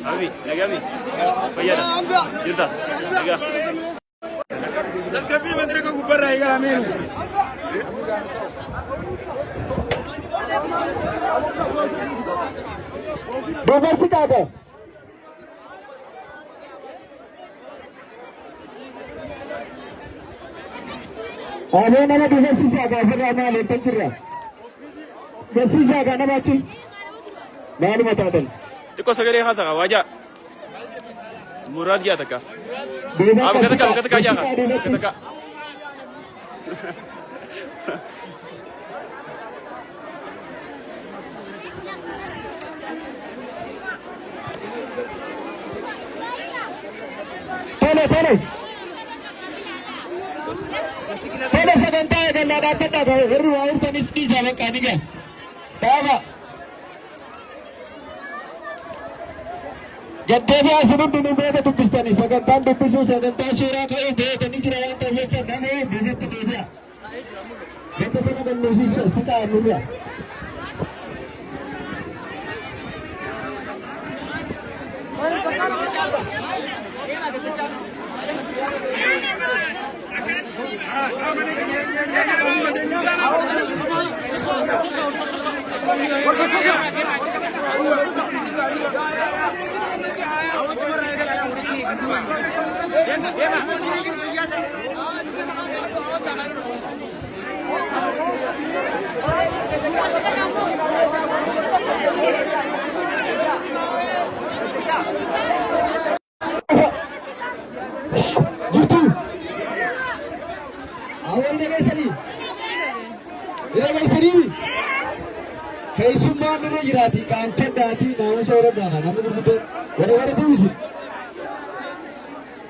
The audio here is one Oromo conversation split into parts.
Abi, lagi abi. Bayar. Jirta. Lagi. Tapi menteri ko gubar रहेगा हमें. Dobar kita ada. Ada nama dobar sisa ada, berapa letak kira? Sisa ada nama cil. Mana mata ada? Tiko segera khasa ka wajah. Murad gaya taka. Ab kata ka aja ka. Kata ka. Tole. Tole sebentar aja nak dapat tak? Baru air tenis ni saya kani ke? Tahu? जब भी आसमान दुनिया में तो पिस्तानी सगंतान दुपिसो सगंतान शेरा का ये तनी किराया तो ये क्या नाम है बिजनेस तो दिया ये तो पता नहीं मुझे सिखा मुझे Keisumman ni jirati, kantor dati, nama seorang dana, nama berbeda. Gara-gara tu sih.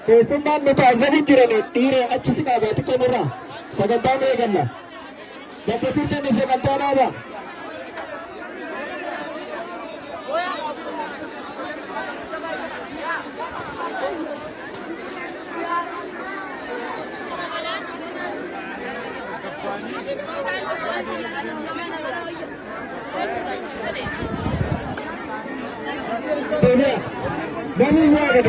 Keisumman ni tu azab kirane, tire, अच्छी सी बात है, तो मेरा सगंता में करना. मैं तो फिर नहीं सगंता ना होगा. Mani saya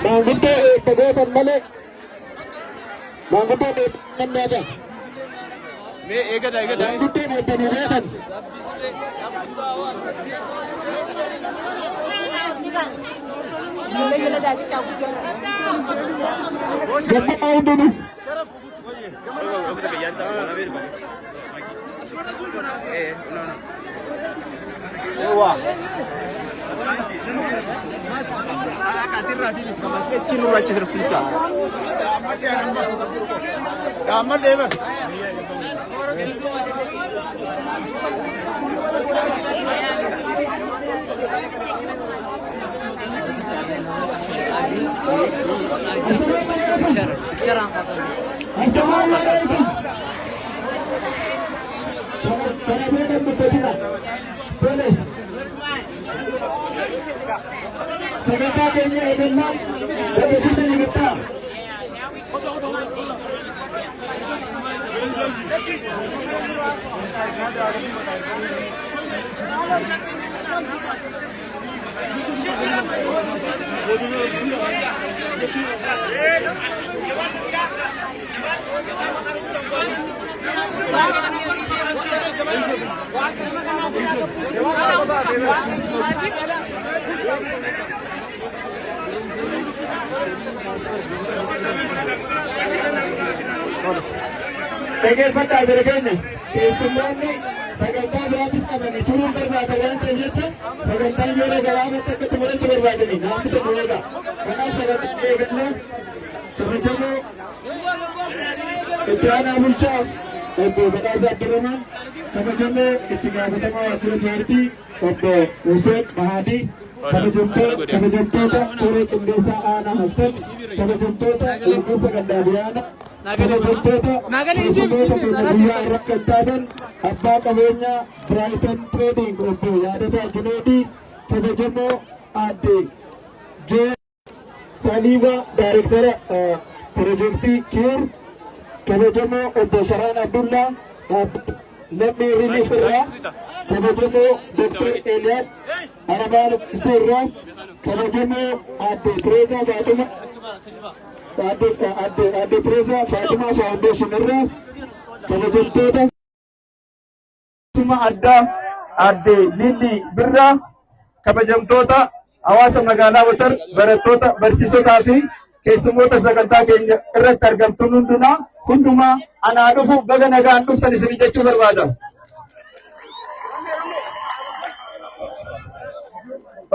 mangute tegokan male mangute nanda Me ega dah. mangute nanda Siapa mau dulu? Aku tak kaya dah. Nabi. Wah. Kasih rati ni. Kamu cilu raci serus sisa. Kamu deva. Picture angkasa. Sebentar ini adalah bagaimana kita. Bagaimana aderegannya? Keisummanni sagantaa biraattis qabanii turuun barbaada waan ta'eef jecha sagantaan yeroo gabaabatti akka xumurantu barbaadanii naamsa bu'eedha. Kanaaf sagantaan eegannaa kabajamoo itti aanaa bulchaa obbo Badhaasaa Abdurrahmaan kabajamoo itti gaafatamaa waajjira tuwaartii obbo Hussein Mahadii kabajamtoota koree qindeessaa aanaa haftan kabajamtoota ulgeessa gandaadiyaana kabajamtoota keessummoota guyyaa rakkattaadan abbaa qabeenyaa Brighton Trading obbo Yaadataa Junaadii kabajamoo aadde Jee Saliiva Daayirektara piroojeektii Kiir kabajamoo obbo Sharaan Abdullaa lammii Riiliif irraa kabajamoo Dr. Eliyaas Arabaa Luqistuu irraa kabajamoo Aadde Tireezaa Faaxuma Aadde Tireezaa Faaxumaa Faawundeeshin irraa kabajamtoota addaa Aadde Lilli Birraa kabajamtoota hawaasa magaalaa Watar barattoota barsiisotaa fi keessummoota sagantaa keenya irratti argamtu hundumaa anaa dhufu baga nagaan dhuftan isin jechuu barbaada.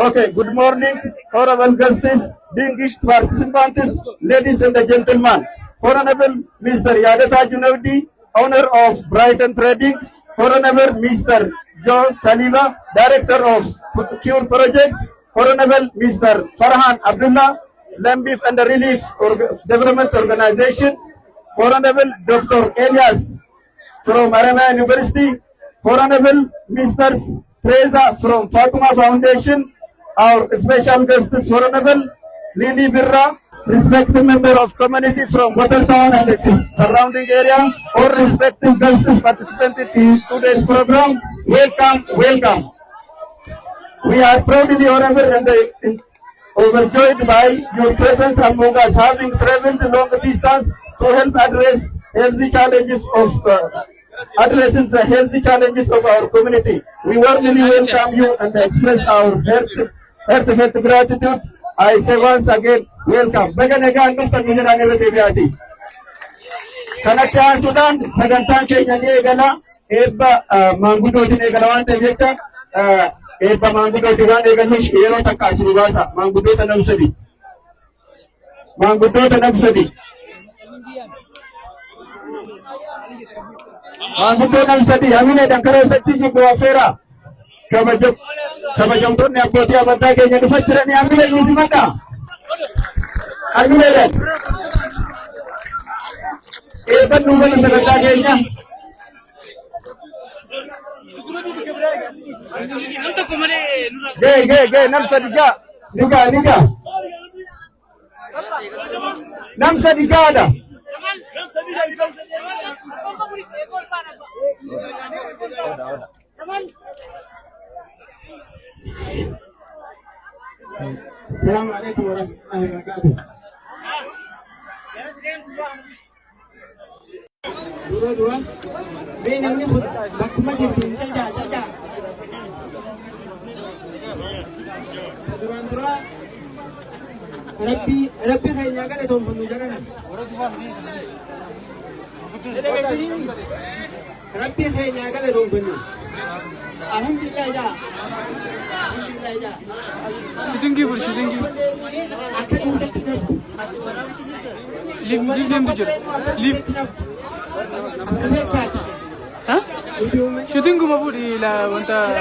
Okay, good morning, honorable guests, distinguished participants, ladies and gentlemen. Honorable Mr. Yadata Junaidi, owner of Brighton Trading, Honorable Mr. John Saliva, Director of Cure Project, Honorable Mr. Farhan Abdullah, Lambif and Relief Development Organization, Honorable Dr. Elias from Arama University, Honorable Mr. Teresa from Fatuma Foundation, our special guests, Honorable Lili Birra, respected member of community from Watertown and its surrounding area, or respective guests participating in today's program, welcome, welcome. We are proudly honored and overjoyed by your presence among us, having traveled long distance to help address healthy challenges addresses the healthy challenges of our community. We warmly welcome you and express our heartfelt gratitude. I say once again, welcome. Kanachaa Sudan sagantaan keenya ni eegala eebba maanguddootiin eegala waan ta'eef jecha eebba maanguddootiin waan eegalluuf yeroo takka asii baasa maanguddoota namsadi maanguddoo namsadi hamileedhaan karaa isatti jibbu affeera kabajamtoonni abbootii amantaa keenya dhufaa jiranii hamileen ni simadha hamileedhaan eebban nuufana sagantaa keenya gee namsadi gaa niga namsadi gaadha Assalamu alaikum warahmatullahi wabarakatuh. Dua benangnya bakuma jadi jaga. Dua Rabbi kayaknya kan itu penunjukan. Rabbi kayaknya kan itu penunjukan. Alhamdulillah ya. Shooting give. Leave them to leave. Huh? Shooting go mafu di la wanta.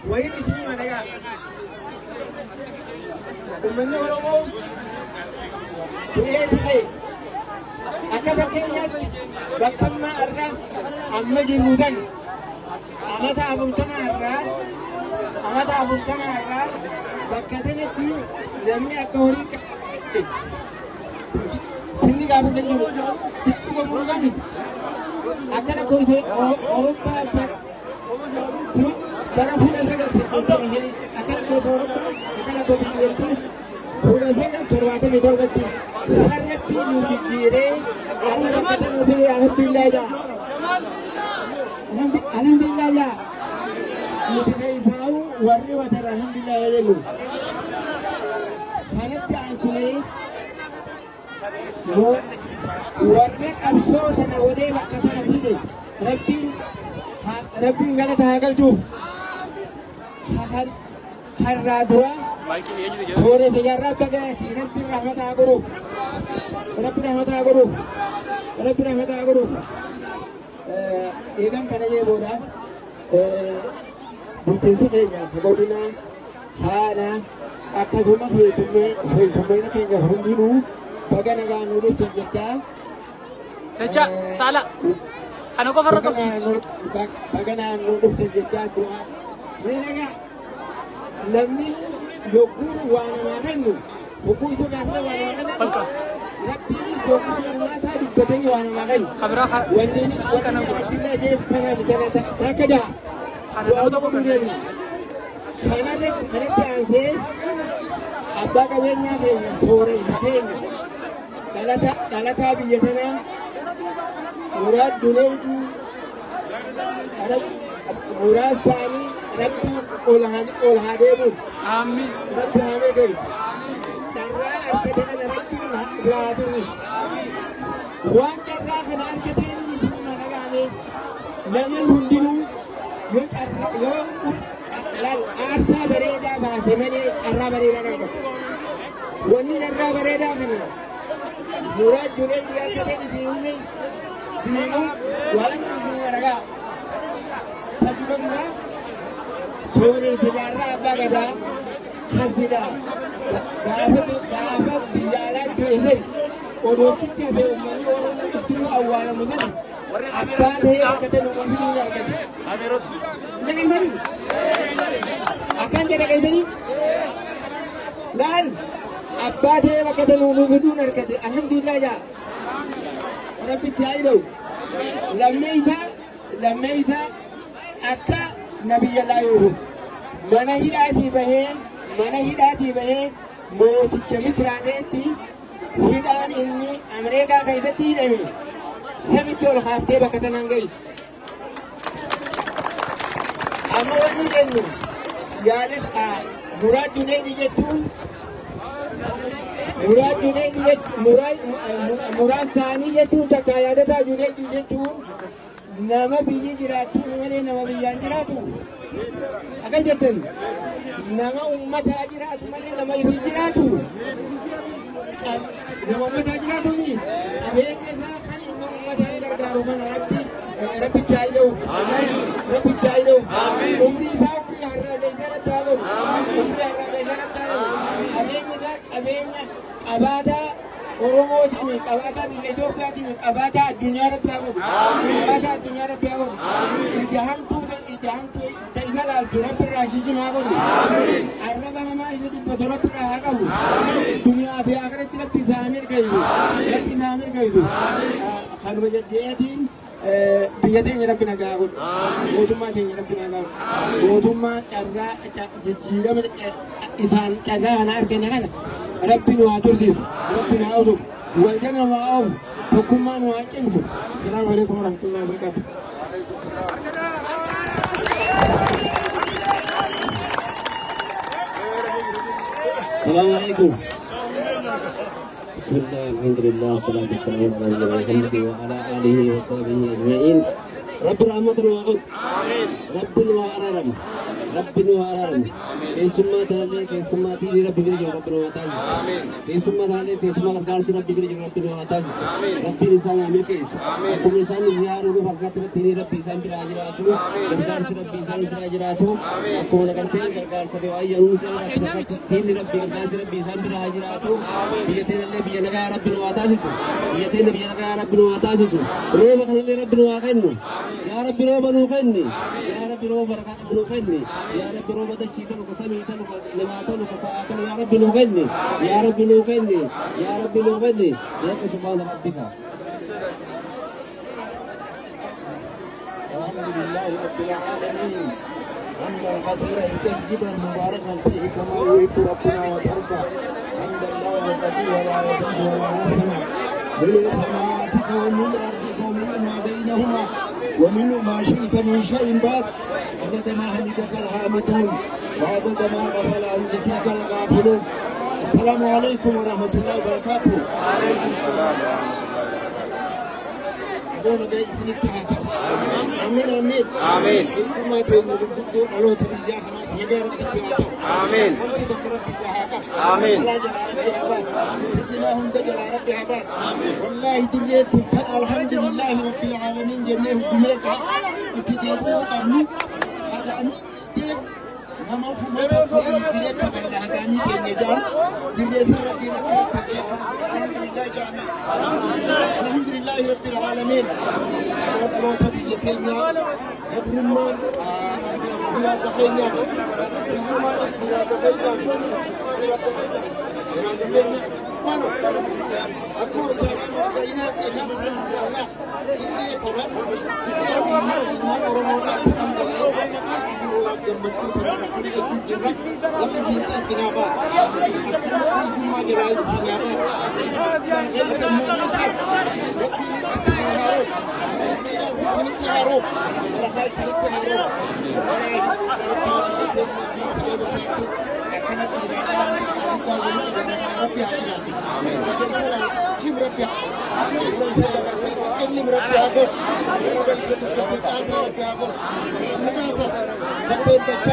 Why di sini mana ya? Umumnya orang mau. Akka bakkeenyaa bakkammaa irraa amma jiruutan amata afurtamaa irraa bakka sanatti namni akka horii sinni gaafatan jiru ittuma murgami akkana kootee Awurooppaa bara fuula sagaltee akkana kootee Awurooppaa akkana kootee biyyattii fuula sagal 77 sarratti nu jijjiiree asirratti nu fi alhamdulillah ya nuti kaisaa'u warri watara alhamdulillah jedhu kanatti aansinee warri qabsoo tana godhee bakka sana fide rabbiin galata haa galchuuf har'aa dura Sore sejarah bagai Rabbi rahmat aguru. Egan kana je boda. Buti sekenya kabodina hana akazuma hetume hetume kenya hundinu bagana ganu du jecha. Jecha sala. Ano ko farro kapsis. Bagana anu du jecha doa. Mereka namni Yogur wana makannu, buku itu biasa wana makannu. rabbiin tokkummaa hirmaataa dubbatanii waan namaa kennu. Wanni rabbiin ajeef kanaaf takka jaha. Du'aa tokko deemna. Kanatti aansee abbaa qabeenyaa keenya sooressa keenya dhalataa biyya tanaa muraad duneetii muraad isaanii rabbiin ol haa deemuun rabbi haamee gari carraa argate kana rabbiin biraa turuuf waan carraa kana argateen isin dhagaame namni hundinuu yoo aarsaa bareedaa baase malee carraa bareedaa argatu. Wanni carraa bareedaa kana muraad duneetii argateen isin Sinimu walang isin raga. Sajudana sore sejarah apa kata khasida. Dapat bijalan present. Orang kita berumur orang itu awal mula. Apa dia kata nomor ini kata. Lagi sini. Akan jadi kayak gini. Dan apa dia kata nomor itu kata. Alhamdulillah ya. Rabbi ta'idu lammeeysa akka nabiyallaa yuuhu mana hidhaatii bahee mooticha misraateetti hidhaan inni Ameerikaa keessatti hidhame samitti ol kaaftee bakka tanaan ga'e. Amma wanni jennu yaalis muraad duneetii jettuun muraad isaanii jechuun takka yaadataa juneetii jechuun nama biyyi jiraatu malee nama biyyaan jiraatu akka jettan nama ummataa jiraatu malee nama ifii jiraatu nama ummataa jiraatu ni qabeenya isaa kan inni ummataa gargaaru kana rabbi taa'ida'u umrii isaa umrii har'a geessee rabbi haa godhu qabeenya isaa qabeenya qabaataa Oromootiin qabaataa biyya Itoophiyaatiin qabaataa addunyaa rabbi haa godhu. Ija hamtuu isa laaltu rabbi irraa shiishimu haa godhu. Arraba namaa isa dubbatu rabbi irraa haa qabu. Duniyaa fi akhiratti rabbi isaa mirga'isu. Kanuma jajjeetiin biyya teenya rabbi nagaa godhu. Mootummaa teenya rabbi nagaa godhu. Mootummaa carraa jijjiirama isaan carraa kana argina kana rabbi nu haa tursiisu. Rabbi nu haa utubu. Waljana nu haa oofu. Tokkummaa nu haa cimsu. Salaamu alaikum warahmatullahi wabarakatuh. Assalamu alaikum. Bismillah, alhamdulillah, salatu wassalamu ala Muhammad wa ala alihi wa sahbihi ajma'in. Rabbi rahmatan wa qud. Rabbi wa araram. Keessummaa taalee keessummaatii rabbi bira jiru rabbi nu taasisu. Keessummaa taalee keessummaa gargaarsi rabbi bira jiru rabbi nu taasisu. Rabbiin isaan haa milkeessu. Akkuma isaan ziyaaruuf harkatti irratti rabbi isaan biraa jiraatu. Gargaarsi rabbi isaan biraa jiraatu. Akkuma nagarteen gargaarsa waayyanuu irratti rabbi gargaarsi rabbi isaan biraa jiraatu. Biyya teenyallee biyya nagaa rabbi nu taasisu. Biyya teenya biyya nagaa rabbi nu taasisu. Rooba kanallee rabbi nu kennu. Yaa rabbi rooba nu kenni. Yaa rabbi rooba barakaa nu kenni. Yaa rabbi rooba dachii tanu ka samii tanu ka namaa tanu ka sa'aa tanu yaa rabbi nu kenni. Yaa rabbi nu kenni. Yaa rabbi nu kenni. Yaa subhaana rabbika. Alhamdulillahi rabbil alamin. حمدا كثيرا طيبا مباركا فيه كما يحب ربنا وترضى. حمدا لا يقضي ولا يزيد ولا ينفع. ملء السماوات وملء الارض وملء ما بينهما ومنه ما شئت من شيء بعد عدد ما حمدك الحامدون وعدد ما غفل عن ذكرك الغافلون. السلام عليكم ورحمة الله وبركاته. وعليكم السلام ورحمة الله وبركاته. آمين آمين آمين. إسمع تقول بدو الله تبيجا خلاص نجار بتجاه. آمين. أنت تقرب بجاهك. آمين. الله جل وعلا هم تجل ربي عباد. والله دريت الحمد لله رب العالمين جميع بملك. اتديروا أمي هذا أمي دير. nama fumata fuli sire pagala hadami kenya jam dile sarati rakhi thaje alhamdulillah jami alhamdulillah rabbil alamin rabbil tabi kenya rabbil bila kenya bila kenya aku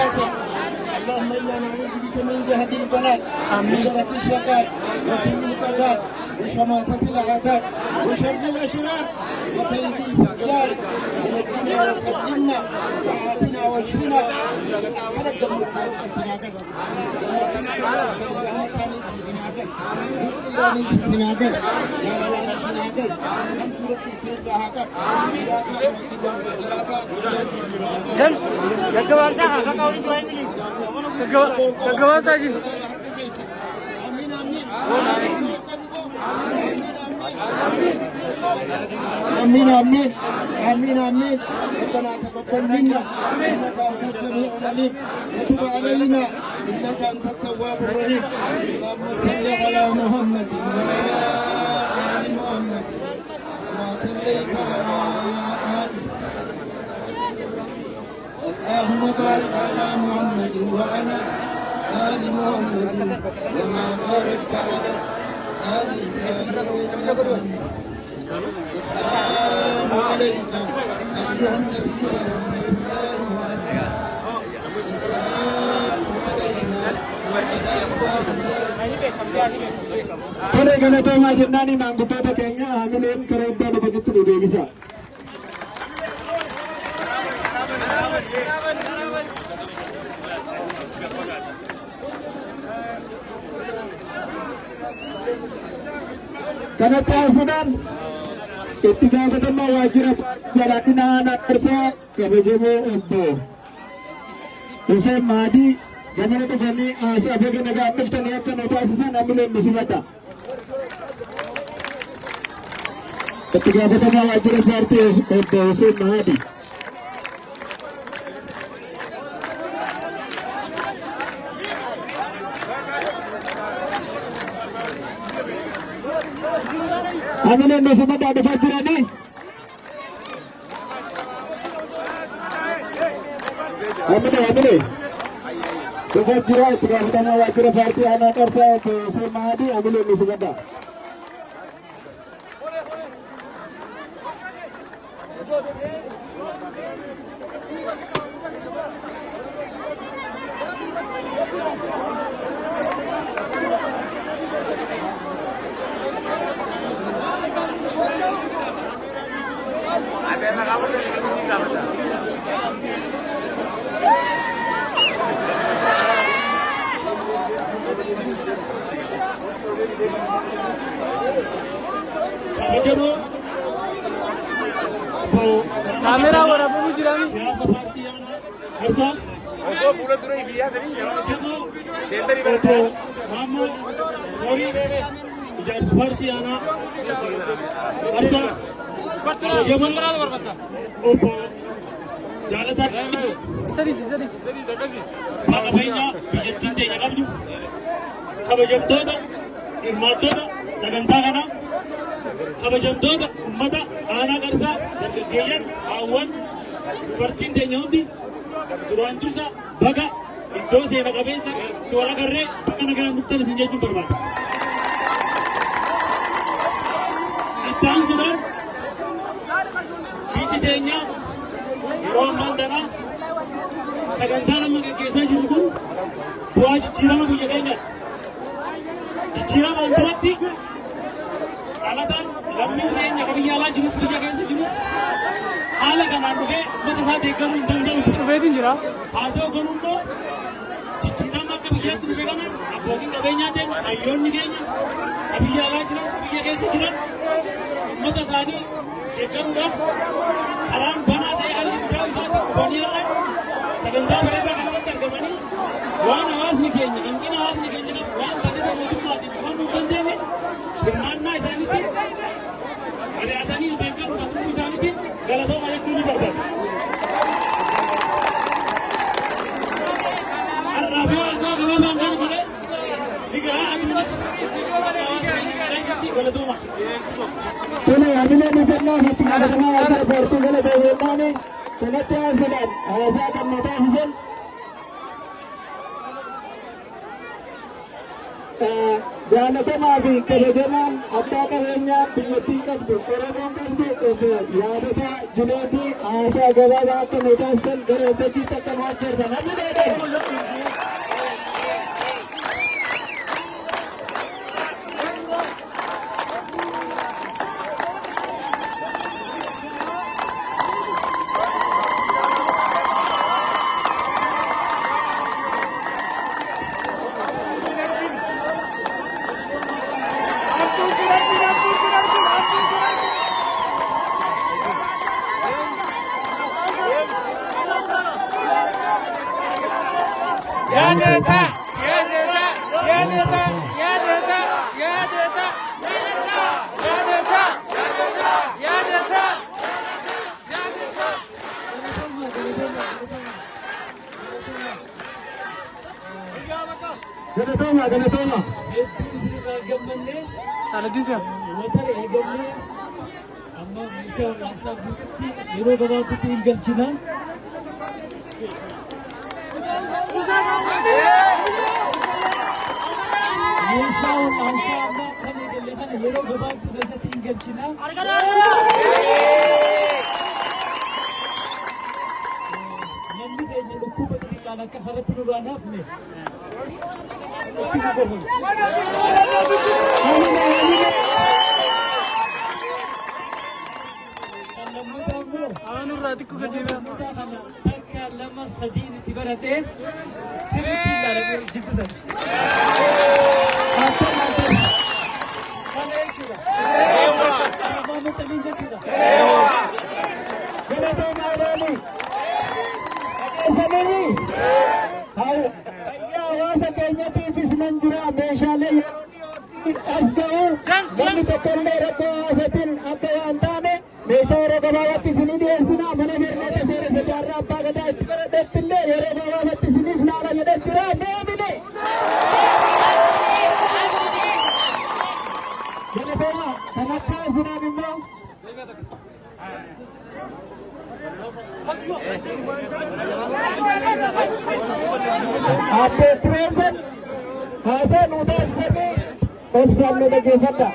اللهم انا نعوذ بك من جهد البلاء وشرك الشقاء وسوء القضاء وشماتة الاعداء وشر الاشرار وكيد الفجار ونجنا وسلمنا وعافنا واشفنا خلق المكان في سناقك James, gagawa sa ka, kakaunin ko ang English. Gagawa sa akin. آمين آمين آمين آمين ربنا تقبل منا إنك أنت السميع العليم وتب علينا إنك أنت التواب الرحيم اللهم صل على محمد وعلى آل محمد كما صليت على آل اللهم بارك على محمد وعلى آل محمد كما باركت على آل إبراهيم السلام عليك أيها النبي ورحمة الله وبركاته السلام علينا وعلى عباد الله Kone galatooma jennaani maanguddoota keenya haamileen karaa iddoo dhufanitti nu deebisa. Kanatti haasuudhaan itti gaafatamaa waajjira badhaadhina aanaa Qarsaa kabajamoo obbo Hussein Maadii gamana dhufanii haasaa baga nagaan dhuftanii akka nu taasisan haamileen nu simata. Itti gaafatamaa waajjira paartii obbo Hussein Maadii. Haamileen nu simata dhufaa jiranii. Haamilee. Dhufaa jira itti gaafatamaa waajjira paartii aanaa Qarsaa obbo Hussein Maadii haamileen nu simata. Kamera waraabuu jirani. Siyaasa paartii aanaa Qarsaa. Osoo fuula dura biyyaa ta'anii seentarii Obbo Maammoo Horii ijaarsa paartii aanaa Qarsaa. Obbo Jaalataa Sadis. Maqaa beenyaa biyyattiin teenya qabdu kabajamtoota hirmaattoota sagantaa kanaa kabajamtoota ummata aanaa Qarsaa dargaggeeyyan haawwan dubartiin teenya hundi duraan dursa baga iddoo seena qabeessa wal agarree bakka nagaan dhuftan isin jechuun barbaada. Itti aansuudhaan biyyi teenya yeroo ammaan tanaa sagantaa nama gaggeessaa jiru kun bu'aa jijjiirama biyya keenyaati. Jijjiiramaan duratti dhalataan lammiin keenya biyya alaa jirus biyya keessa jirus haala kanaan dhufee ummata isaa deeggaruu hin danda'u. Cufeetiin jira. Haa ta'u garuu immoo jijjiirama akka biyyaatti dhufe kana abbootiin qabeenyaa teenya hayyoonni keenya biyya alaa jiran biyya keessa jiran ummata isaanii deeggaruudhaaf karaan banaa ta'e haalli guddaa isaatti dhufanii irra sagantaa bareedaa kanarratti argamanii waan hawaasni keenya hanqina hawaasni keenya waan bajeta mootummaatiin cufamuu hin dandeenye hirmaannaa isaaniitti Tole amina nujanna hati adana ajar bortu gala develane tenate asalan asa kan nota hisan jalatama fi kajaman abba karenya biyati kabdu koron kabdu yadata julebi asa gaba kan nota sel gare teki takama kerdana Ya Neta, ya Neta, ya Neta, ya Neta, ya Neta, ya Neta, ya Neta, ya Neta. Galatoma. Salah dia. amma meeshaa haasaa guututti yeroo gabaabaatti hin galchina. Meeshaa haasaa amma kan eegalle kana yeroo gabaabaa keessatti hin galchina. Namni keenya dhukkuba xixiqqaan akka farratti nu duraan hafne. Lama sadii itti baratee sirriitti ilaalamee hojjetan. Kana jechuudha. Nama maxxanee jechuudha. Galatoma ilaali. Adeemsanii hawaasa keenyatiifis nan jira meeshaalee yeroo as ga'u namni tokkollee rakkoo hawaasaatiin akka waan taane meeshaa yeroo gabaabaatti isinii dhiyeessina mana barnoota seera sadarkaa abbaa gadaa itti baradheettillee yeroo gabaabaatti isiniif laala jedhee jira deebine. Galatoma kan akka isinaan immoo After present, Hasan udah sini, opsi lagi fata.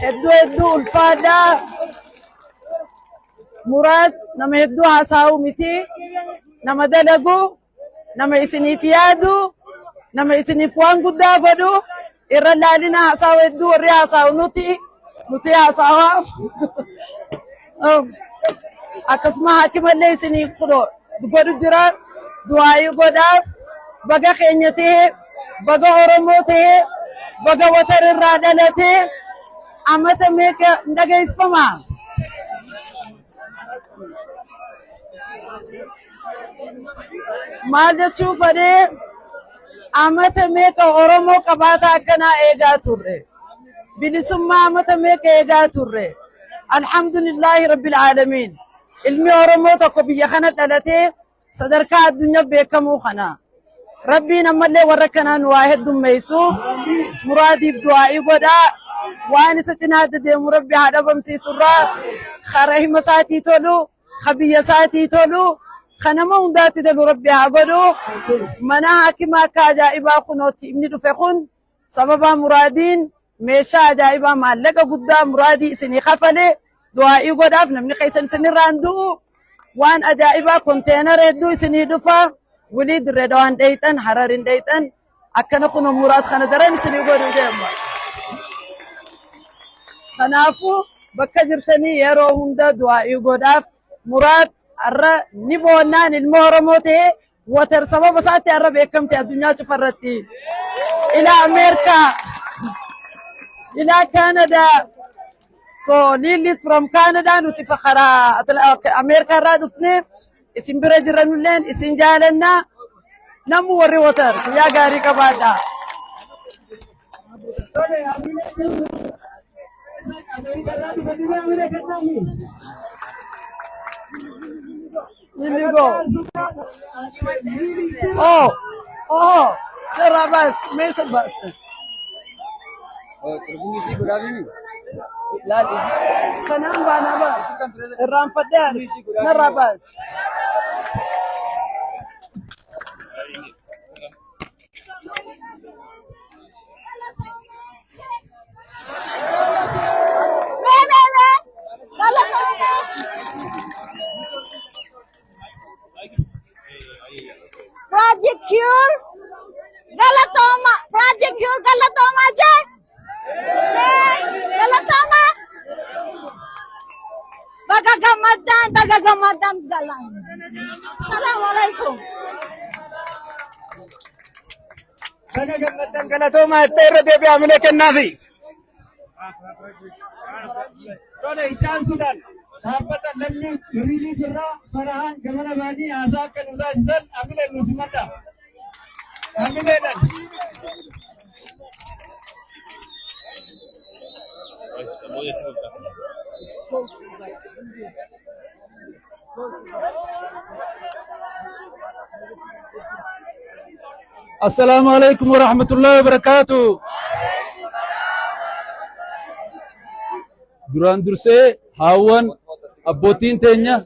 hedduu ulfaadhaa Muraad nama hedduu haasa'u miti nama dalagu nama isiniif yaadu nama isiniif waan guddaa godhu irra laalina haasa'u hedduu warri haasa'u nuti haasa'aa akkasuma haakimallee isiniif godhu jira du'aayi godhaaf baga keenya ta'e baga Oromoo ta'e baga watar irraa dhalatee amata meeqa dhagaysfama maal jechuu fedhee amata meeqa Oromoo qabaata akkanaa eegaa turre bilisummaa amata meeqa eegaa turre alhamdulillahi rabbil aalamiin ilmi Oromoo tokko biyya kana dhalatee sadarkaa addunyaa beekamuu kana rabbiin ammallee warra kanaan waa heddummeessu muraadiif du'aa'i godhaa waan isa cinaa deemu rabbi haa dhabamsiisurraa kara hima isaatii tolu kabiyya isaatii tolu kanama hundaatti tolu rabbi haa godhu mana haakimaa akka ajaa'ibaa kunootti inni dhufe kun sababa muraadiin meeshaa ajaa'ibaa maallaqa guddaa muraadii isinii kafale du'aa'i godhaaf namni keessan isinirraan du'u waan ajaa'ibaa konteenara hedduu isinii dhufa wilii dirree dhawaan dheeyxan hararin dheeyxan akkana kun muraad kana daran isinii godhuu deema. Kanaafuu bakka jirtanii yeroo hunda du'aa'i godhaaf muraad har'a ni boonnaan ilma Oromoo ta'e watar sababa isaatti har'a beekamte addunyaa cufarratti ila Ameerikaa ila Kaanadaa So Lily from Canada nuti fakara America ra dufne isin bira jiranulleen isin jaalanna namu warri watar ya gaarii qabaadha. Lily go. Oh, Rabas, Mesa Bas. Kanang ba na ba? Rampadan na Rabas. Project Cure Galatoma, Project Cure Galatoma aja. Galatoma. Bagagamadan galang. Assalamualaikum. Bagagamadan galatoma terra debi amine kennafi. Tole itan sudan. Dhaabbata lammi relief irraa farahan gamana baanii haasaa akka nu taasisan amile nu simadha. Amileedhan. Assalamualaikum warahmatullahi wabarakatuh. Duraan dursee haawwan abbootiin teenya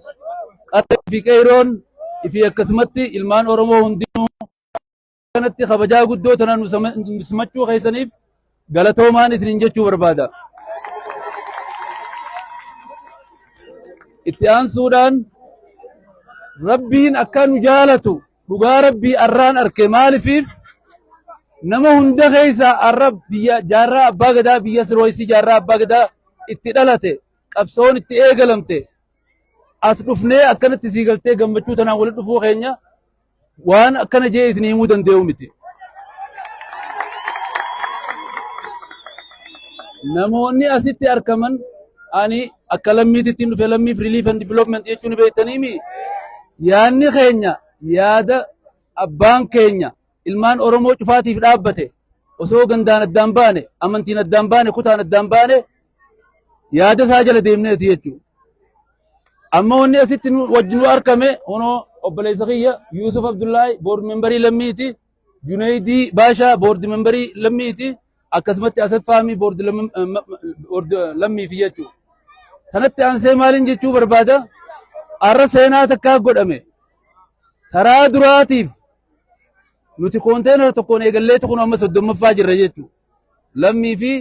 qatta fi qeeroon ifi akkasumatti ilmaan Oromoo hundinuu kanatti kabajaa guddoo tanaan nu simachuu keessaniif galatoomaan isinin jechuu barbaada. Itti aansuudhaan Rabbiin akka nu jaalatu dhugaa Rabbii arraan arke maalifiif nama hunda keessa arra biyya jaarraa abbaa gadaa biyya Sirooyisii jaarraa abbaa gadaa itti dhalate qabsoon itti eegalamte as dhufnee akkanatti sii galtee gammachuu tanaan walitti dhufuu keenya waan akkana jee isin himuu danda'u miti. Namoonni asitti argaman ani akka lammiititti dhufe lammiif relief and development jechuun beektaniimi yaadni keenya yaada abbaan keenya ilmaan Oromoo cufaatiif dhaabbate osoo gandaan addaan baane amantiin addaan baane kutaan addaan baane yaada isaa jala deemneeti jechuudha. Amma wanni asitti wajjin argame honoo obboleessa kiyya Yusuf Abdullahi board memberii lammiiti, Junaydii Baashaa board memberii lammiiti, akkasumatti Asad Faamii board lammiifi jechuudha. Kanatti aansee maaliin jechuu barbaada? Arra seenaa takkaa godhame. Taraa duraatiif nuti konteenara tokkoon eegallee tokkoon amma 30ffaa jirra jechuudha. Lammii fi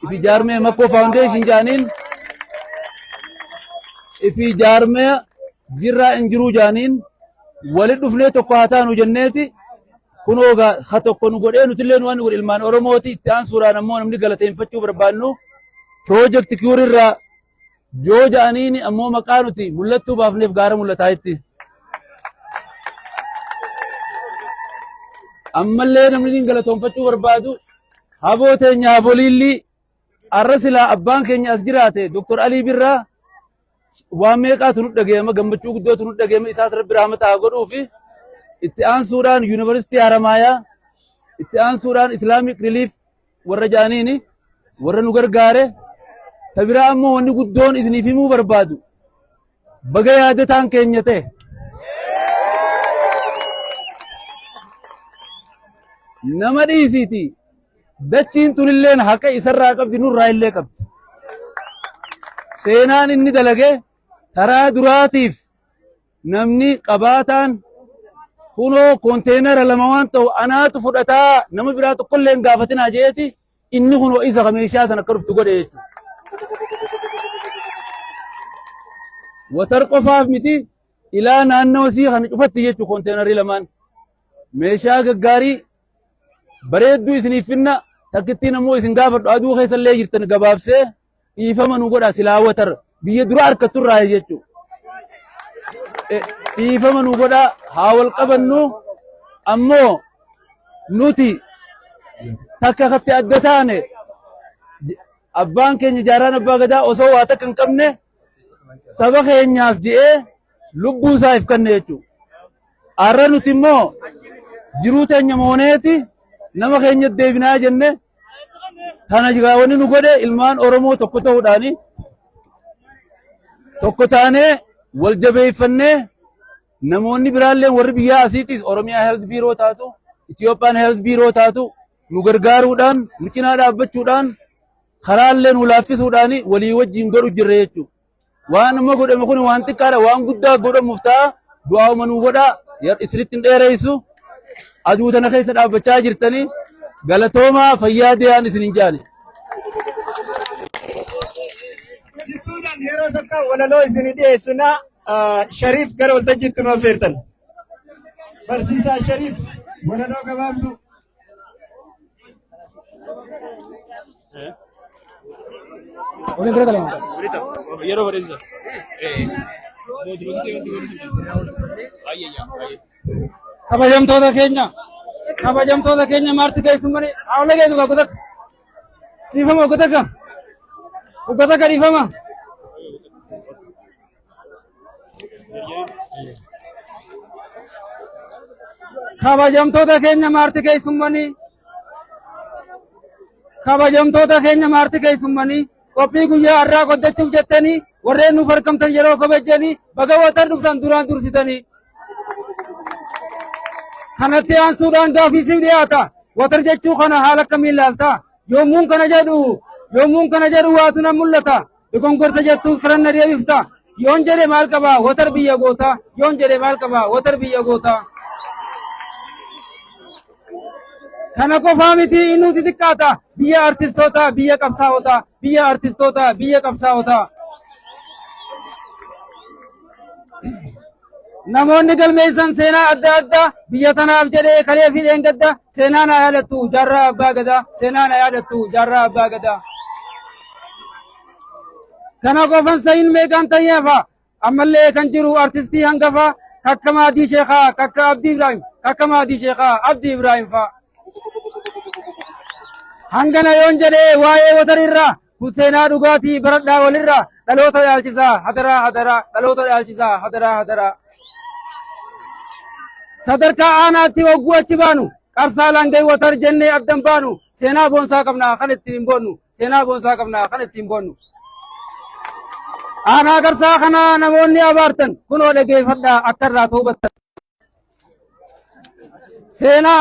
ifi jaarmee Makkoo Foundation jaaniin ifi jaarmee jirraa injiruu jaaniin walit dhufnee tokko haa taanu jenneeti kunoo ha tokko nu godhee nutillee nu waan godhe ilmaan Oromooti itti aansuudhaan ammoo namni galateeffachuu barbaannu Project Cure irraa joo jaaniin ammoo maqaa nuti mul'attuu baafneef gaara mul'ataa itti. Ammallee namni galatoonfachuu barbaadu haboo teenya haboliilli arra silaa abbaan keenya as jiraate Dr. Alii Birraa waan meeqaatu nu dhageema gammachuu guddootu nu dhageema isaas Rabbi rahmataa godhuufi itti aansuudhaan Yuunivarsiitii Haramaayaa itti aansuudhaan Islamic Relief warra jaaniini warra nu gargaare tabiraa ammoo wanni guddoon isiniif himuu barbaadu baga yaadataan keenya ta'e nama dhiisiiti dachiin tunilleen haqa isarraa qabdi nurraa illee qabdi. Seenaan inni dalage taraa duraatiif namni qabaataan kunoo konteenara lama waan ta'u anaatu fudhataa nama biraa tokkollee hin gaafatinaa jeeti inni kunoo isa meeshaa sana akka dhuftu godhe jechuudha. Watar qofaaf miti ilaa naannoo sii kana cufatti jechuudha konteenarri lamaan meeshaa gaggaarii bareedduu isiniif finna takkittiin ammoo isin gaafadhu aduu keessallee jirtan gabaabsee dhiifama nu godha silaa watar biyya dura harkatturraa jechuudha. Dhiifama nu godha haa wal qabannu ammoo nuti takka katti adda taane abbaan keenya jaaraan abbaa gadaa osoo waa takka hin qabne saba keenyaaf je'ee lubbuu isaa if kenne jechuudha. Har'a nuti immoo jiruu teenya mooneeti nama keenya deebinaa jenne kana jigaawwanni nu godhe ilmaan Oromoo tokko ta'uudhaani tokko taanee wal jabeeffannee namoonni biraallee warri biyyaa asiitis Oromiyaa Health Biiroo taatu Itiyoophiyaan Health Biiroo taatu nu gargaaruudhaan nu cinaa dhaabbachuudhaan karaallee nu laaffisuudhaan walii wajjin godhu jirre jechuudha. Waan amma godhame kun waan xiqqaadha waan guddaa godhamuuf ta'a du'aa'uma nu godha isinitti hin dheereessu aduu tana keessa dhaabbachaa jirtanii galatoomaa fayyaa dee'aan isin hin jaane. Jittuudhaan yeroo takka walaloo isin dhiyeessina Shariif gara waltajjiitti nu affeertan. Barsiisaa Shariif walaloo gabaabduu. Yeroo bareeda. kabajamtoota keenya maarti keessummaanii haala geenu gotak dhiifama gotak dhiifama kabajamtoota keenya maarti keessummaanii qophii guyyaa har'aa qoddachuuf jettanii warreen nuuf argamtan yeroo kabajanii baga watar dhuftan duraan dursitanii kanatti aansuudhaan gaaffiisiif dhiyaata watar jechuu kana haala akkamiin ilaalta yommuun kana jedhu waatu na mul'ata dogongorta jettuu firanna deebifta yoon jedhe maal qaba watar biyya goota kana qofaa miti inni xixiqqaata biyya artistoota biyya qabsaa'ota namoonni galmeessan seenaa adda addaa biyya tanaaf jedhee kalee fi dheengadda seenaa na yaadattu jaarraa abbaa gadaa kana qofan sayin meeqaan tayyeefa ammallee kan jiru artistii hangafa kakka maadii sheekaa kakka abdii ibraahim fa hangana yoon jedhee waa'ee watarirraa kun seenaa dhugaatii baradhaa walirraa dhaloota dhaalchisaa hadaraa sadarkaa aanaatti hogguu achi baanu qarsaa langee watar jennee abdan baanu seenaa boonsaa qabnaa kan ittiin boonnu aanaa qarsaa kana namoonni abaartan kunoo dhageeffadhaa akka irraa toobattan seenaa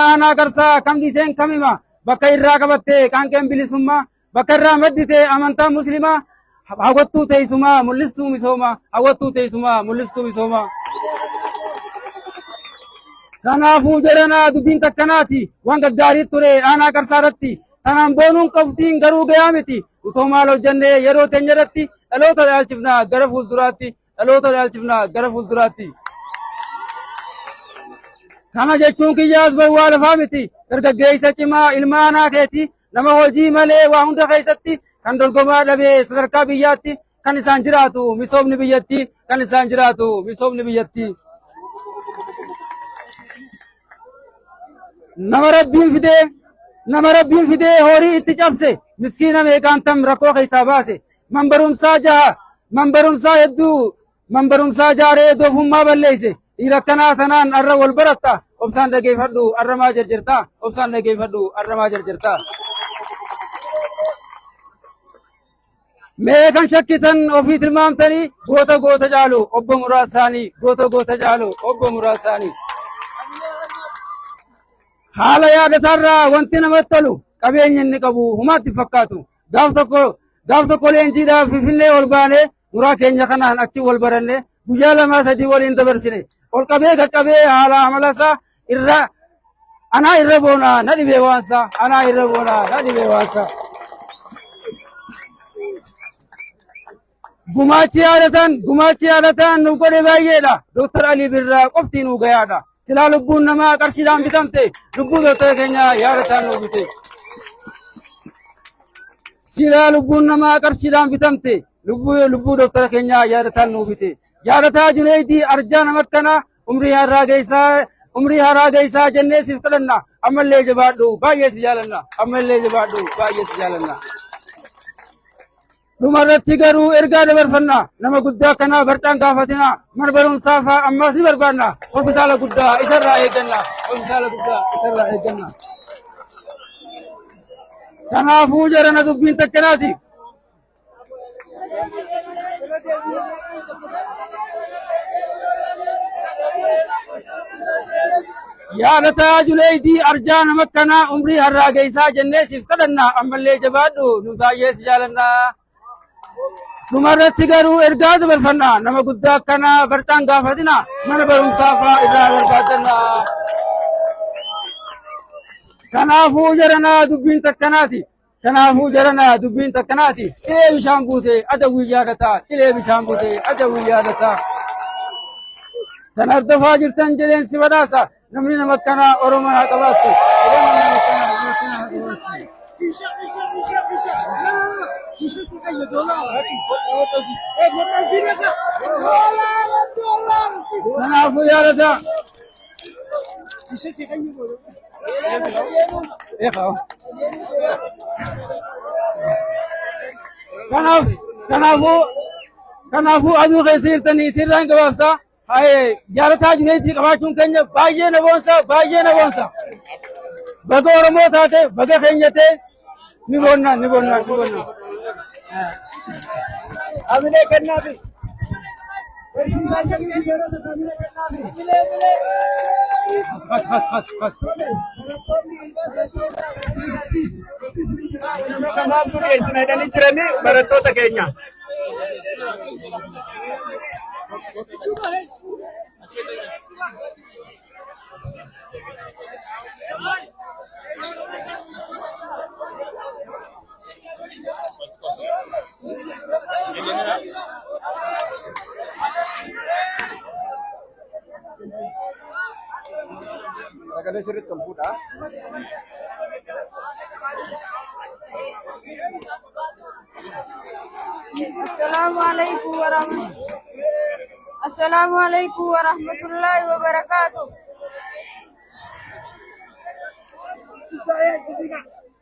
aanaa qarsaa kamdiseen kamima bakka irraa qabattee qaanqeen bilisummaa bakka irraa madditee amantaa muslimaa hawwattuu teessumaa mul'istuu misoomaa kanaafuu jedhanaa dubbiin takkanaati waan gaggaarii ture aanaa qarsaa irratti tanaan boonuun qoftiin garuu gayaa miti utoo maal hojjannee yeroo teenya irratti dhaloota dhaalchifnaa gara fuulduraatti kana jechuun kiyyaas waa lafaa miti dargaggeessa cimaa ilma aanaa keeti nama hojii malee waa hunda keessatti kan dorgomaa dhabee sadarkaa biyyaatti kan isaan jiraatu misoomni biyyattii nama rabbiin fidee horii itti cabse miskiina meeqaantam rakkoo keessaa baase man barumsaa jaaree doofummaa balleeyse dhiira akkanaa tanaan arra wal baratta obsaan dhageeffadhu arramaa jarjarta mee kan shakkitan ofii tilmaamtanii goota caalu obbo muraasaanii haala yaadatarraa wanti namatti tolu qabeenya inni qabu humaatti fakkaatu gaaf tokko leenjiidhaaf Finfinnee ol baane muraa keenya kanaan achi wal baranne guyyaa 2-3 waliin dabarsine ol qabee qaqqabee haala amalasaa irra anaa irra boonaa na dhibee waansa gumaachi yaadatan nu godhe baay'eedha Dr. Alii Birraa qoftii nu gayaadha silaa lubbuun namaa qarshiidhaan bitamte lubbuu Dr. keenya yaadataan nu bite lubbuu Dr. keenya yaadataan nu bite yaadataa Junaydii arjaa nama akkanaa umrii har'aa geessaa umrii haraa geessaa jennee siif kadhanna ammallee jabaadhu baay'ee si jaalanna ammallee jabaadhu baay'ee si jaalanna. Dhumarratti garuu ergaa dabarfanna nama guddaa kanaa barcaan gaafatina mana barumsaa fa'aa ammas ni barbaanna hospitaala guddaa isarraa eegganna hospitaala guddaa isarraa eegganna. Kanaafuu jarana dubbiin takkanaati. Yaadataa Junaydii arjaa nama kanaa umrii harraa geessaa jennee siif kadhanna ammallee jabaadhu nu baay'ee si jaalanna. Dhumarratti garuu ergaa dabarfanna nama guddaa kanaa barcaan gaafatina mana barumsaa fa'aa irraa barbaadanna. Kanaafuu jarana dubbiin takkanaati. Kanaafuu jarana dubbiin takkanaati. Cilee bishaan buute adawwii yaadataa cilee bishaan buute adawwii yaadataa. Kan hordofaa jirtan jedheen si badhaasa namni nama kanaa Oromoo haa qabaattu. Kanaafuu yaadata. Kanaafuu aduu keessa jirtanii sirraan gabaabsaa. Hai jaalataa Junaydii qabaachuun keenya baay'ee na boonsa. Baga Oromoo taate baga keenya ta'e ni boonna. Aminee kennaafi. Kanaaf dhiyeessina jedhanii jiranii barattoota keenya. Sagalee sirriitti ol fuudhaa. Assalamu alaikum warahmatullahi wabarakatuh.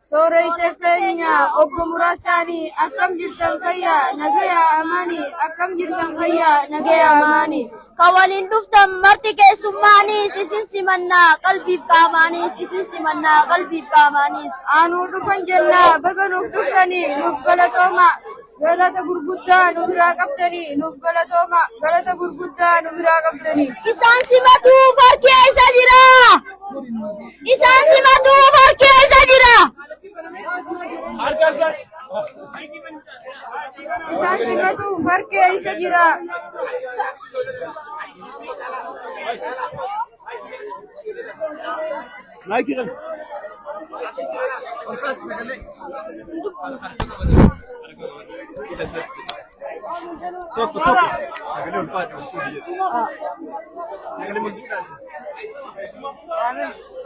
Sore keenya obbo Muraasani akkam jirtan fayyaa nagaya amani akkam jirtan fayyaa nagaya amani. Kawalin dhuftan marti keessummaanii isin simannaa qalbiif qaamaanis isin simannaa qalbiif qaamaanis. Anu dhufan jenna baga nuuf dhuftanii nuuf galatooma. Galata gurguddaa nu biraa qabdanii nuuf galatooma galata gurguddaa nu biraa qabdanii. Isaan simatu farkee isa jira. Isaan simatu farkee isa jira. Isaan simatu farkee isa jira.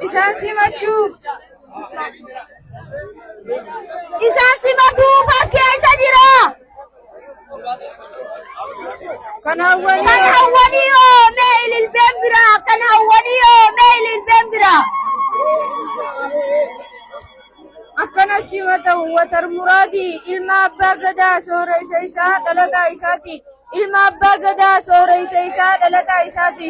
Isaan simachuuf. Isaan simatu farkee isa jira. Kan hawwanii oo mee ililbeen biraa kan hawwanii oo mee ililbeen biraa. akkana simata watar muraadi ilma abbaa gadaa sooreysa isaa dhalataa isaati. Ilma abbaa gadaa sooreysa isaa dhalataa isaati.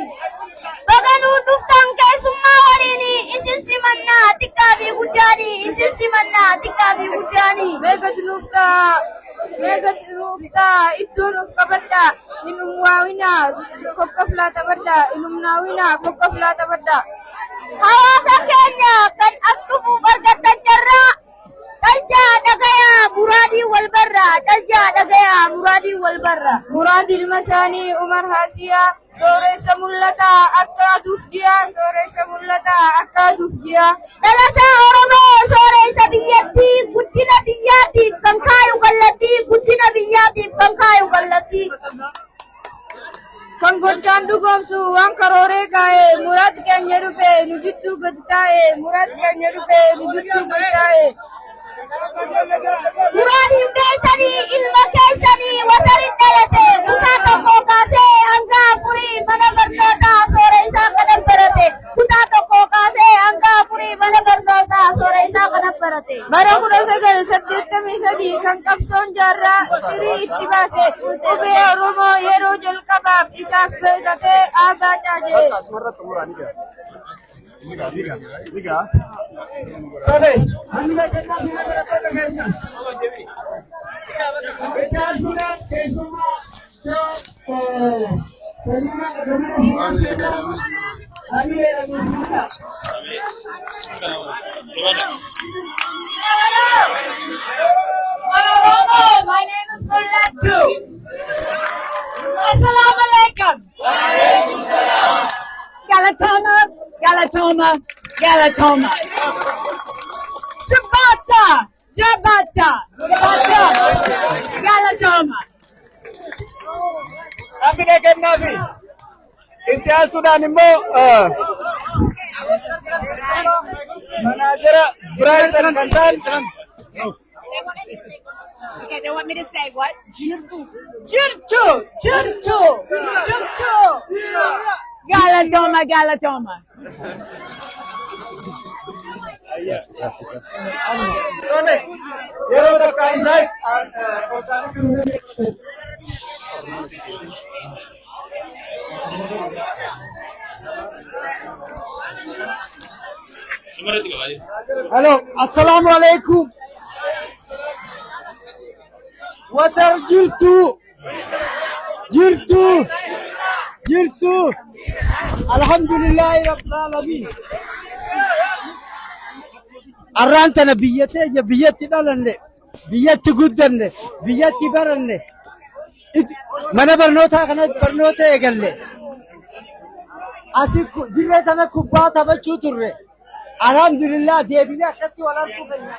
Baganuu dhuftan keessummaa waliini isin simannaa xiqqaa fi guddaani isin simannaa xiqqaa fi guddaani. Meegat nuuftaa iddoon of qabadha inum waawinaa kokkoflaa taphadha inum naawinaa kokkoflaa taphadha. Hawaasa keenya kan as dhufuuf argattan jarraa caljaa dhagayaa muraadii wal barra caljaa dhagayaa muraadii wal barra. Muraad ilma isaanii Umar Haasiyaa sooressa mul'ataa akka aduuf ji'a sooressa mul'ataa akka aduuf ji'a. Dhalataa Oromoo sooressa biyyattii guddina biyyaatiif kan kaayu kallattii guddina biyyaatiif kan kaayu kallattii. Kan gochaan dhugoomsu waan karooree kaa'e muraad keenya dhufe nu jidduu gadi taa'e muraad keenya dhufe nu jidduu gadi taa'e. Muraadiin beektanii ilma keessanii watarin dhalate kutaa tokko kaasee hanga afurii mana barnootaa sooressa kadhan barate kutaa isaaf beekatee aadaa caajee. Tole, hamma kennaa fi barattoota keenya. Beekaasuudhaan keessumaa sanyii gamana himaan kennaa hamii jedhamuudha. My name is Mulatu. Assalamu alaikum. Galatoma, Galatoma, Galatoma. Jabata, Jabata, Jabata, Galatoma. Hamma kennaa fi ittaasuudhaan immoo manaajara Biraaytan kan ta'an. Okay, they want me to say what? Jirtu. Jirtu. Jirtu. Jirtu. Galatoma, Galatoma. Yeroo takka isaas Hello, assalamu alaikum. Watar jirtu. Jirtu. Jirtu. Alhamdulillahi rabbil alamin. Arrantana biyyatti dhalanne, biyyatti guddanne, biyyatti baranne. Mana barnootaa kanatti barnoota eegalle. Asi dirree tana kubbaa taphachuu turre. Alhamdulillah deebinee akkatti wal arguu keenya.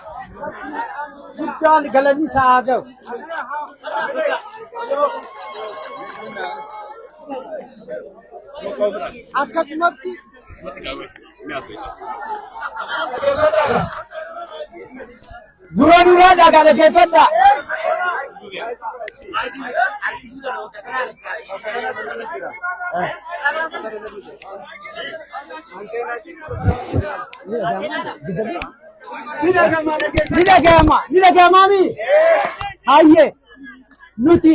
Guddaan galanni isaa haa ga'u. Akkasumatti dura dhagaa dhaggeeffadhaa. Ni dhaga'amaami? Hayyee nuti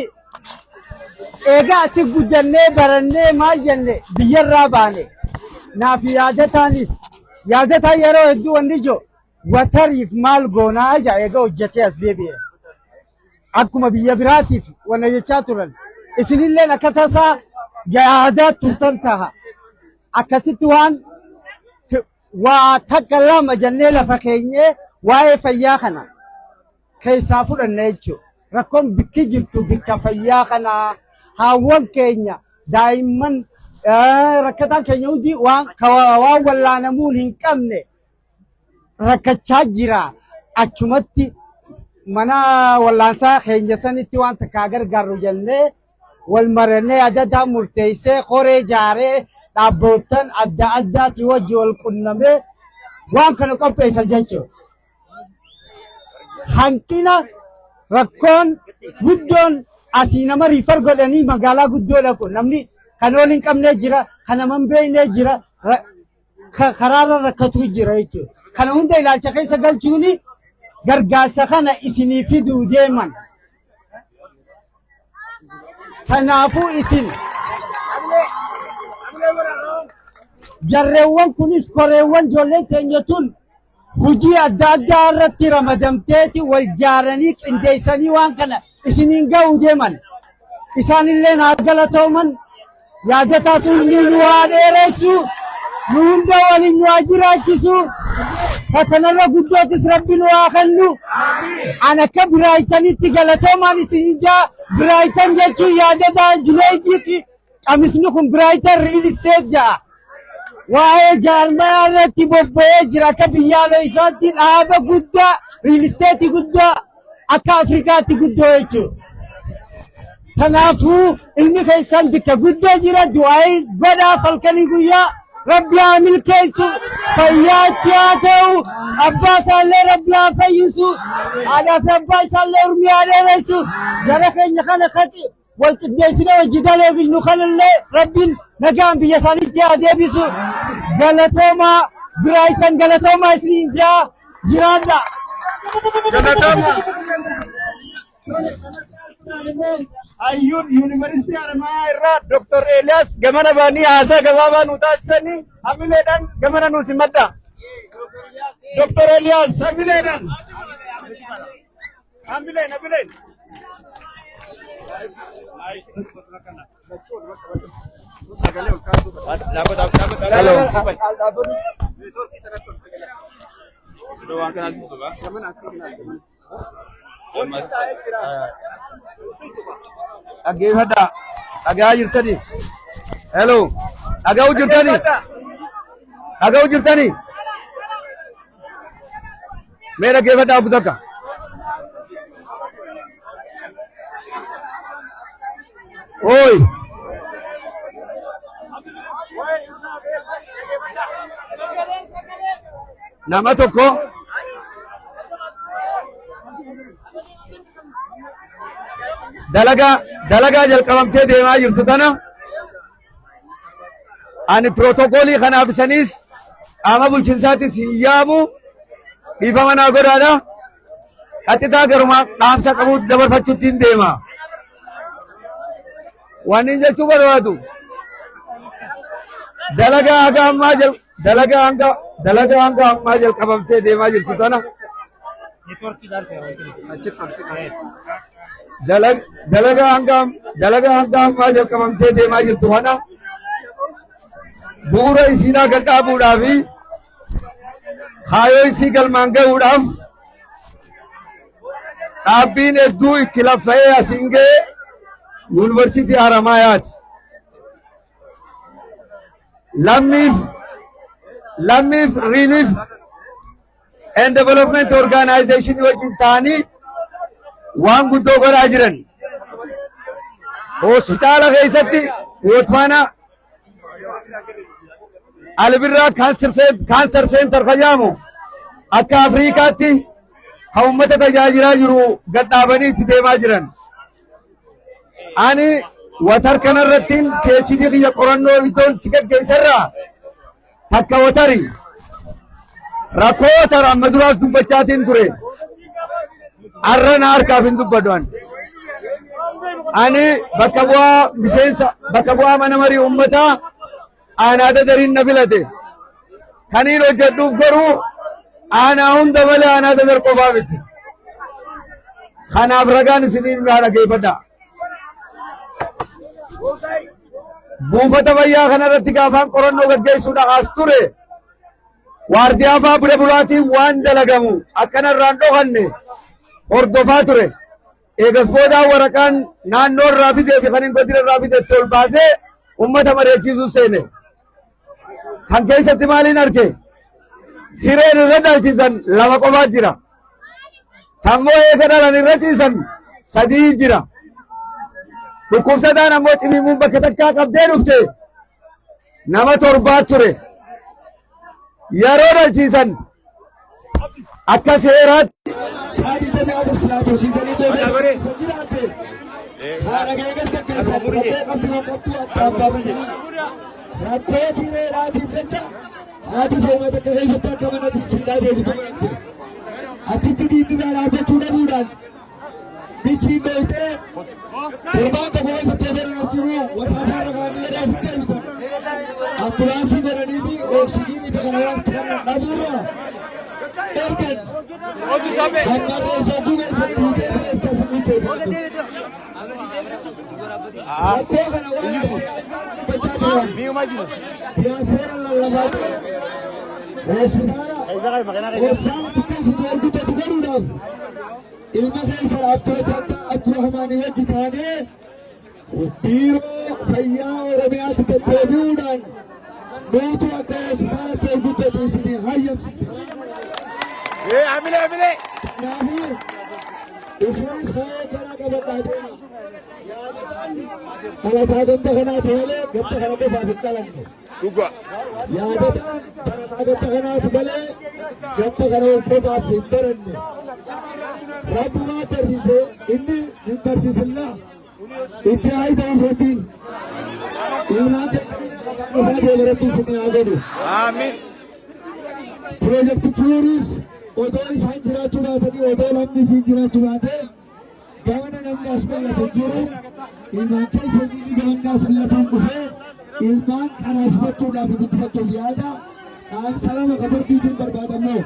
egaa asi guddannee barannee maal jenne biyyarraa baane naaf yaadataan yeroo hedduu wanni ijoo watariif maal goonaa ija egaa hojjetee as deebi'e. Akkuma biyya biraatiif wanna jechaa turan isinilleen akka tasaa yaadaa turtan taha. Akkasitti waa takka lama jennee lafa keenyee waa'ee fayyaa kana keessaa fudhanna jechuudha. Rakkoon bikki jirtu bikka fayyaa kana haawwan keenya daa'imman rakkataan keenya hundi waan wallaanamuun hin qabne rakkachaa jira. Achumatti mana wallaansaa keenya sanitti waan takkaa gargaaru jennee wal marannee adda murteessee qoree jaaree dhaabbotan adda addaati wajji wal qunnamee waan kana qopheessan jechuudha. Hanqina rakkoon guddoon asii nama riifar godhanii magaalaa guddoo dhaqu namni kan ol hin qabne jira kan nama hin beekne jira karaarra rakkatu jira jechuudha. Kana hunda ilaalcha keessa galchuuni gargaarsa kana isinii fiduu deeman. Kanaafuu isin jarreewwan kunis koreewwan ijoolleen keenya tun hojii adda addaa irratti ramadamteeti wal jaaranii qindeessanii waan kana isiniin ga'uu deeman. Isaanillee haa galatooman yaadataa sun nu haa dheeressu nu hunda waliin nu haa jiraachisu. Kanarra guddootis rabbi nu haa kennu. An akka Biraaytanitti galatoomaan isin jaa Biraaytan jechuun yaadataa Junaaydiiti. Qamisni kun Biraaytan riil isteet ja'a. Waa'ee jaarmaa irratti bobba'ee jira akka biyyaaloo isaatti dhaaba guddaa riil isteetii guddaa akka Afrikaatti guddoo jechuudha. Kanaafuu ilmi keessan bakka guddoo jira du'aa'ii godhaa falkanii guyyaa rabbi haa milkeessu fayyaatti haa ta'u abbaa isaallee rabbi haa fayyisu haadhaa fi abbaa isaallee urmii haa dheeressu jara keenya kana kati wal qindeessinee hojii daleef nu kanallee rabbiin nagaan biyya isaaniitti haa deebisu. Galatoomaa Biraaytan galatoomaa isiniin jaa jiraadha. hayyuun yuunivarsiitii Haramayaa irraa Dr. Eeliyaas gamana baanii haasaa gabaabaa nu taasisanii hamileedhaan gamana nu simadda. Dr. Eeliyaas hamileedhaan. Hamileen. Dhaggeeffadhaa. Dhagaa jirtanii. Hello. Dhaga'uu jirtanii. Mee dhaggeeffadhaa obbo Takka. Oi. Nama tokko dalagaa jalqabamtee deemaa jirtu tana ani pirootokoolii kanaaf isanis qaama bulchiinsaatis hin yaamu dhiifama naa godhaadha. Qaxxitaa garumaa dhaamsa qabuutti dabarfachuutti hin deema. Waan hin jechuu barbaadu dalagaa hanga ammaa jalqabamtee deemaa jirtu tana dalagaa hanga ammaa jalqabamtee deemaa jirtu kana bu'uura isiidhaa gad dhaabuudhaa fi kaayoo isii galmaan gahuudhaaf dhaabbiin hedduu itti labsa'ee asiin ga'e yuunivarsiitii Haramayaati. Lammiif Relief and Development Organization wajjin ta'anii waan guddoo godhaa jiran. Hospitaala keessatti Wootfaana Albirraa Kaansar Seentar fayyamu akka Afriikaatti kan uummata tajaajilaa jiru gad dhaabanii itti deemaa jiran. Ani watar kanarrattiin PhD kiyya qorannoo iddoo itti gaggeessarraa takka watari rakkoo tara amma duraas dubbachaatiin ture arra na harkaaf hin dubbadhu. Ani bakka bu'aa mana marii uummataa aanaa dadariin na filate kaniin hojjedhuuf garuu aanaa hunda malee aanaa dadar qofaa miti. Kanaaf ragaan isiniin irraa dhageeffadha. Buufata fayyaa kanarratti gaafaan qorannoo gaggeessuudhaaf as ture waardiyaa fa'aa bira bulaatiin waan dalagamu akkanarraan dhokanne hordofaa ture. Eegas boodaan waraqaan naannoo irraa fidee fi kan hin godina irraa fidetti ol baasee uummata mari'achiisuu seene. Kan keessatti maaliin arge? Sireen irra dhalchiisan 2 qofaa jira. Tammoo eega dhalan irra ciisan 3 jira. Dhukkubsataan ammoo cimimuun bakka takkaa qabdee dhufte nama 7 ture. Yeroo dhalchiisan akka seeraatti Saadii damee agarsiisaa tursiisanii jiraate haala gaheegas gaggeessan rakkoo qabdu waan qabdu abbaan baafanii rakkoo sireedhaatiif jecha haati sooma takka keessatti akka mana siidhaa deebitu godhamte achitti diinni dhaabbachuu dhabuudhaan bichiin beektee torbaan tokko keessatti jedhan jiru wasaasaa ragaanii jedhaa asitti deebisan ambulaansii godhanii fi oksijiinii fi kana waan turannan dhabuurraa ergan hammarree sogguu keessatti hutee erga sirrii deebi'atu. Rakkoo kana waan siyaasaan lallabaa hospitaala xiqqeessitu erguttatu godhuudhaaf ilma keessa Abdurrahmaanii wajji taanee biiroo fayyaa Oromiyaatti deddeebi'uudhaan mootu akka hospitaalatti erguttatu isinii hayyamsise. Kanaafuu isinis ka'ee karaa qabadhaa deema. Dhalataa ganda kanaati malee ganda kana qofaaf hin dhalanne. Yaadataan barataa ganda kanaati malee ganda kana qofaaf hin baranne. Rabbi waan barsiise inni hin barsiisillaa. Itti haa ta'u rabbiin. Ilmaan isaa deema rabbi isin haa godhu. Piroojeekti Kiyooriis odoo isaan jiraachuu baatanii odoo lamni fi jiraachuu baatee gamana namni as mul'atu jiru ilmaan keessa inni galandaas millatuun dhufee ilmaan karaa sifachuudhaaf guddifachuuf yaada salama kabartiitiin barbaadamoo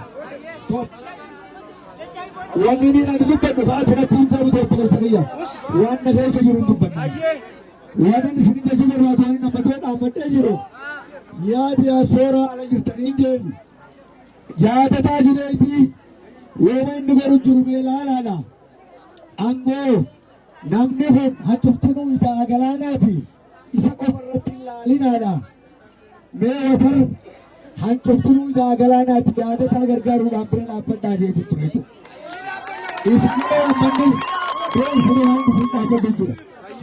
wanni inni ani dubbadhu fa'aati rakkiin qabu tokkoleessaniya waan na keessa jiru hin dubbanne waan inni isin jechuu barbaadu waan nammatoo dhaammadhee jiru yaadi asooraa ala jirtanii deemu yaadataa jireetii wooma inni godhu jiru beelaalaadha angoo namni kun hachuftinuu itaa galaanaati isa qofa irratti ilaalinaadha mee watar hanchuftinuu itaa galaanaati yaadataa gargaaruudhaan bira dhaabbadhaa jeetu turetu isinoo ammanni bee isinii waan isin dhaabbatu jira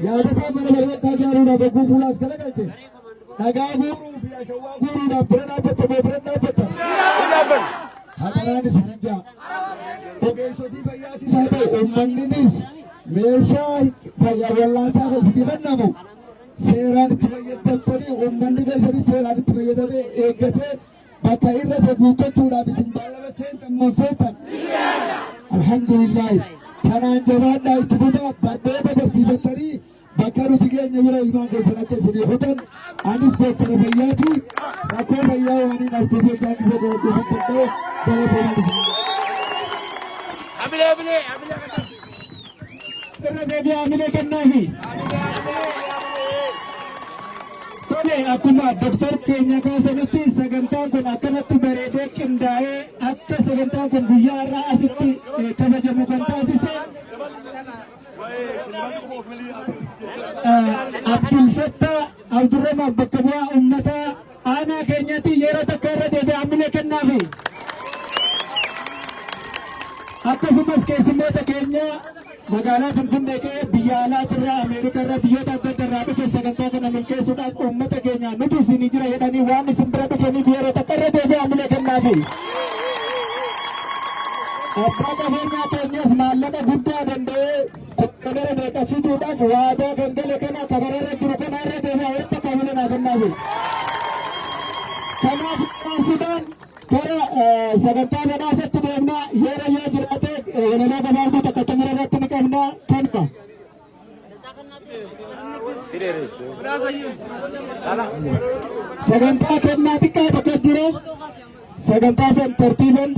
yaadataa mana barbaaddaa ijaaruudhaaf ogguu fuulaas galagalche dhagaa guuruu fi ashawaa guuruudhaaf bira dhaabbatta moo bira dhaabbata hadaraan isin jaa ogeessotii fayyaatis haa ta'u uummanninis meeshaa fayyaa wallaasaa kan itti kennamu seeraan itti fayyadamtanii uummanni keessanis seeraan itti fayyadamee eeggatee bakka irra ta'e guuttachuudhaaf isin baallama seentan moo seentan alhamdulillahi kanaan jabaadhaa itti fufaa barnoota barsiifattanii bakka nuti keenya bira ilmaan keessan akka isinii hutan anis dooktara fayyaati rakkoo fayyaa waaniin argitee jaannisa doodoo hubbadhee galataman isin irra deebi'aa amilee kennaafi tole akkuma doktor keenya kaasanitti sagantaan kun akkanatti bareedee qindaa'ee akka sagantaan kun guyyaa irraa asitti kabajamu kan taasise Abdulfattaa Abdurrahman bakka bu'aa uummataa aanaa keenyatti yeroo takka irra deebi'aa amilee kennaafi akkasumas keessummoota keenya magaalaa Finfinnee kee biyya alaatirraa Ameerikaarraa biyyoota adda addaarraa dhufe sagantaa kana milkeessuudhaaf uummata keenya nuti isinii jira jedhanii waan isin bira dhufaniif yeroo takka irra deebi'aa amilee kennaafi. Abbaa qabeenyaa keenyas maallaqa guddaa danda'ee kanarra meeqa fituudhaaf waadaa gangale kana akka kanarra jiru kana irra deebi'aa yeroo takka amilee naa kennaafi. Kanaaf taasisuudhaan gara sagantaa badhaasatti deemnaa yeroo yoo jiraate walaloo gabaabduu takka xumura irratti ni qabnaa kanuma. Sagantaa kennaa xiqqaa takka jira sagantaa san tartiiban